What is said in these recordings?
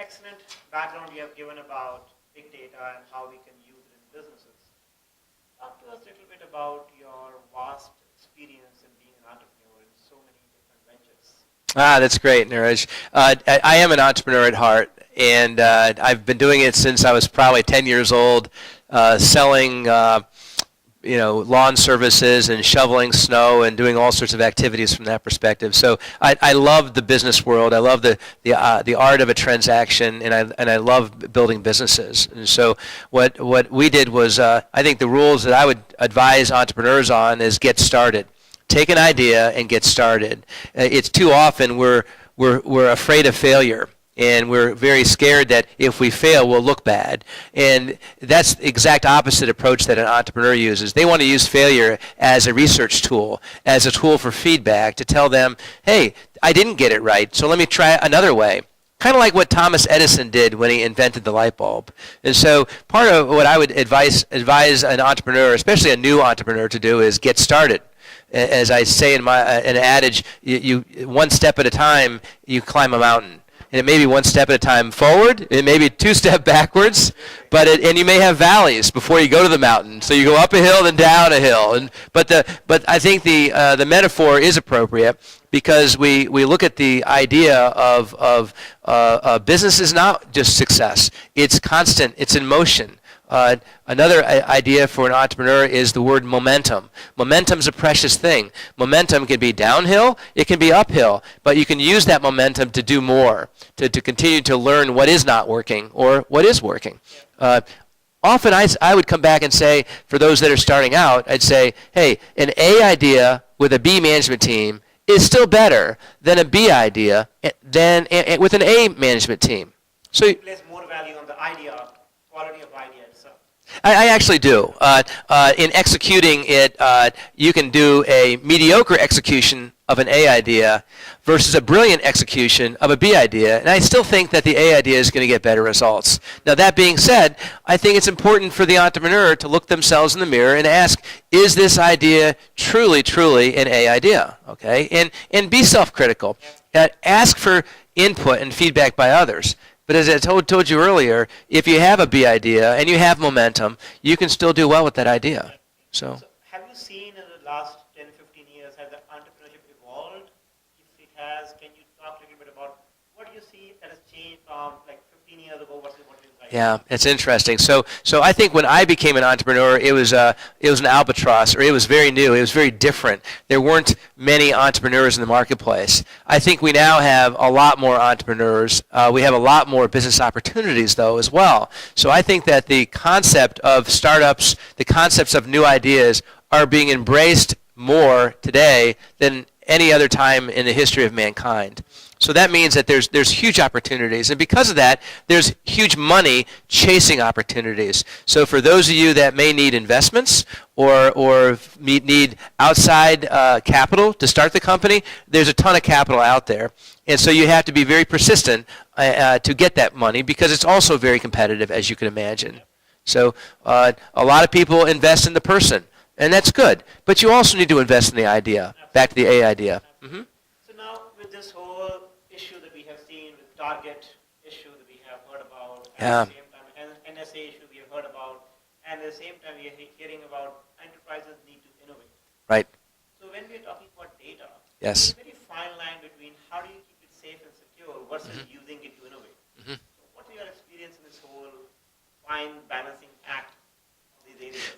excellent background you have given about big data and how we can use it in businesses. Talk to us a little bit about your vast experience in being an entrepreneur in so many different ventures. That's great, Neeraj. I am an entrepreneur at heart, and I've been doing it since I was probably 10 years old, selling lawn services and shoveling snow and doing all sorts of activities from that perspective. So I love the business world. I love the art of a transaction, and I love building businesses. And so what we did was, I think the rules that I would advise entrepreneurs on is get started. Take an idea and get started. It's too often we're afraid of failure. And we're very scared that if we fail, we'll look bad. And that's the exact opposite approach that an entrepreneur uses. They want to use failure as a research tool, as a tool for feedback to tell them, hey, I didn't get it right, so let me try another way. Kind of like what Thomas Edison did when he invented the light bulb. And so part of what I would advise an entrepreneur, especially a new entrepreneur, to do is get started. As I say in an adage, you one step at a time, you climb a mountain. And it may be one step at a time forward, it may be two steps backwards, and you may have valleys before you go to the mountain. So you go up a hill, then down a hill. But I think the metaphor is appropriate because we look at the idea of business is not just success. It's constant. It's in motion. Another idea for an entrepreneur is the word momentum. Momentum's a precious thing. Momentum can be downhill, it can be uphill, but you can use that momentum to do more, to continue to learn what is not working or what is working. Often I would come back and say, for those that are starting out, I'd say, hey, an A idea with a B management team is still better than a B idea with an A management team. So you place more value on the idea, quality of idea itself. I actually do. In executing it, you can do a mediocre execution of an A idea versus a brilliant execution of a B idea, and I still think that the A idea is going to get better results. Now that being said, I think it's important for the entrepreneur to look themselves in the mirror and ask, is this idea truly, truly an A idea? Okay, and be self-critical. Ask for input and feedback by others. But as I told you earlier, if you have a B idea and you have momentum, you can still do well with that idea. So have you seen in the last 10, 15 years, has the entrepreneurship evolved? If it has, can you talk a little bit about what do you see that has changed from like 15 years ago versus what it is right now? Yeah, it's interesting. So I think when I became an entrepreneur, it was an albatross, or it was very new. It was very different. There weren't many entrepreneurs in the marketplace. I think we now have a lot more entrepreneurs. We have a lot more business opportunities, though, as well. So I think that the concept of startups, the concepts of new ideas are being embraced more today than any other time in the history of mankind. So that means that there's huge opportunities, and because of that, there's huge money chasing opportunities. So for those of you that may need investments or need outside capital to start the company, there's a ton of capital out there, and so you have to be very persistent to get that money because it's also very competitive, as you can imagine. So a lot of people invest in the person, and that's good, but you also need to invest in the idea. Back to the A idea. Mm-hmm. So now with this whole issue that we have seen, with target issue that we have heard about, at the same time, and NSA issue we have heard about, and at the same time we are hearing about enterprises need to innovate. Right. So when we are talking about data, yes, there's a very fine line between how do you keep it safe and secure versus using it to innovate. So what is your experience in this whole fine balancing act?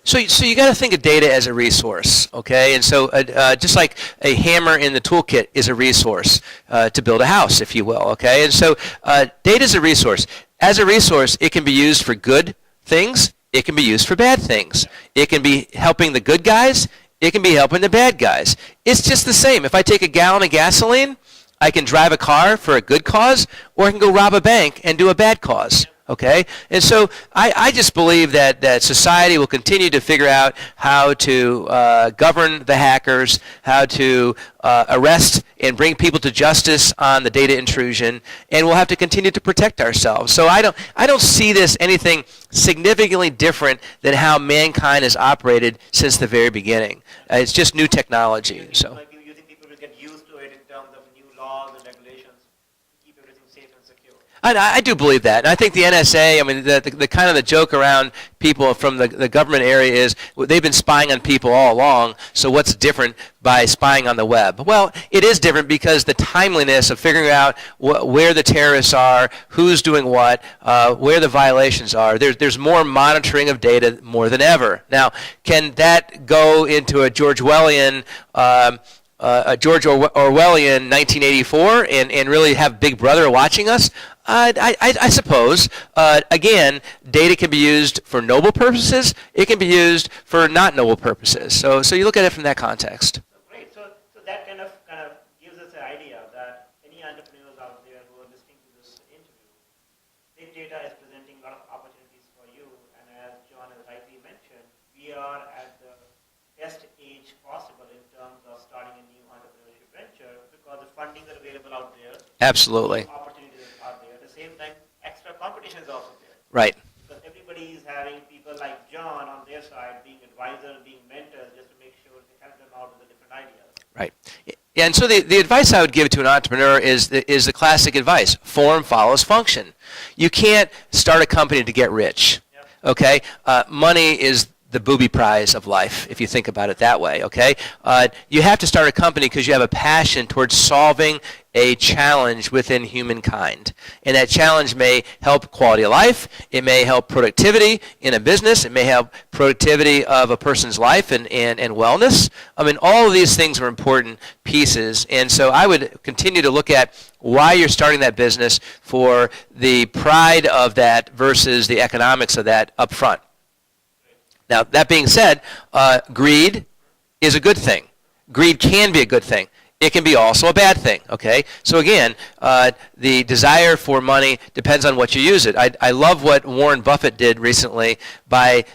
So you got to think of data as a resource, okay? And so just like a hammer in the toolkit is a resource to build a house, if you will, okay? And so data is a resource. As a resource, it can be used for good things. It can be used for bad things. It can be helping the good guys. It can be helping the bad guys. It's just the same. If I take a gallon of gasoline, I can drive a car for a good cause, or I can go rob a bank and do a bad cause. Okay, and so I just believe that society will continue to figure out how to govern the hackers, how to arrest and bring people to justice on the data intrusion, and we'll have to continue to protect ourselves. So I don't see this anything significantly different than how mankind has operated since the very beginning. It's just new technology. So. You think people will get used to it in terms of new laws and regulations to keep everything safe and secure? I do believe that. And I think the NSA, I mean, the kind of the joke around people from the government area is they've been spying on people all along, so what's different by spying on the web? Well, it is different because the timeliness of figuring out where the terrorists are, who's doing what, where the violations are. There's more monitoring of data more than ever. Now, can that go into a George Orwellian 1984 and really have Big Brother watching us? I suppose. Again, data can be used for noble purposes. It can be used for not noble purposes. So you look at it from that context. Great. So that kind of gives us an idea that any entrepreneurs out there who are listening to this interview, big data is presenting a lot of opportunities for you. And as John has rightly mentioned, we are at the best age possible in terms of starting a new entrepreneurship venture because the funding are available out there. Absolutely. Opportunities are there. At the same time, extra competition is also there. Right. Because everybody is having people like John on their side being advisors, being mentors, just to make sure they help them out with the different ideas. Right. Yeah, and so the advice I would give to an entrepreneur is the classic advice: form follows function. You can't start a company to get rich. Yep. Okay. Money is the booby prize of life, if you think about it that way, okay? You have to start a company because you have a passion towards solving a challenge within humankind. And that challenge may help quality of life, it may help productivity in a business, it may help productivity of a person's life and wellness. I mean, all of these things are important pieces. And so I would continue to look at why you're starting that business for the pride of that versus the economics of that up front. Now, that being said, greed is a good thing. Greed can be a good thing. It can be also a bad thing, okay? So again, the desire for money depends on what you use it. I love what Warren Buffett did recently by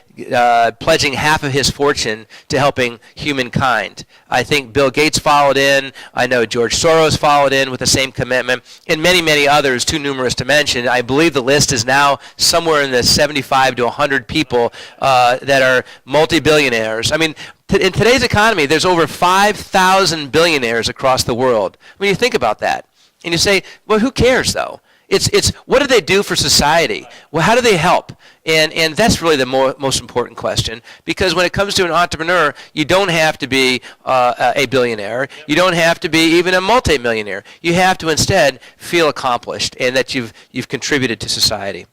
pledging half of his fortune to helping humankind. I think Bill Gates followed in. I know George Soros followed in with the same commitment, and many, many others, too numerous to mention. I believe the list is now somewhere in the 75 to 100 people that are multi-billionaires. I mean, in today's economy, there's over 5,000 billionaires across the world. When you think about that, and you say, well, who cares, though? It's what do they do for society? Well, how do they help? And that's really the most important question, because when it comes to an entrepreneur, you don't have to be a billionaire. You don't have to be even a multi-millionaire. You have to instead feel accomplished and that you've contributed to society.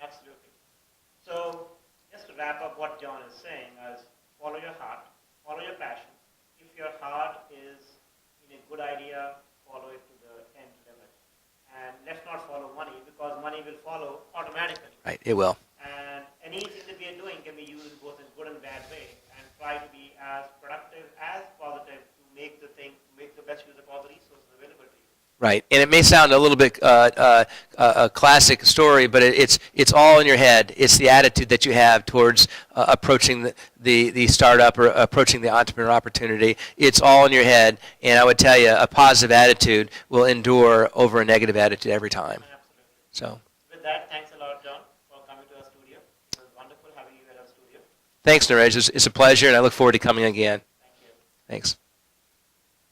Absolutely. So just to wrap up what John is saying is follow your heart, follow your passion. If your heart is in a good idea, follow it to the end limit. And let's not follow money, because money will follow automatically. Right, it will. And anything that we are doing can be used both in good and bad way, and try to be as productive, as positive to make the best use of all the resources available to you. Right, and it may sound a little bit a classic story, but it's all in your head. It's the attitude that you have towards approaching the startup or approaching the entrepreneur opportunity. It's all in your head, and I would tell you a positive attitude will endure over a negative attitude every time. Absolutely. So. With that, thanks a lot, John, for coming to our studio. It was wonderful having you at our studio. Thanks, Naresh. It's a pleasure, and I look forward to coming again. Thank you. Thanks.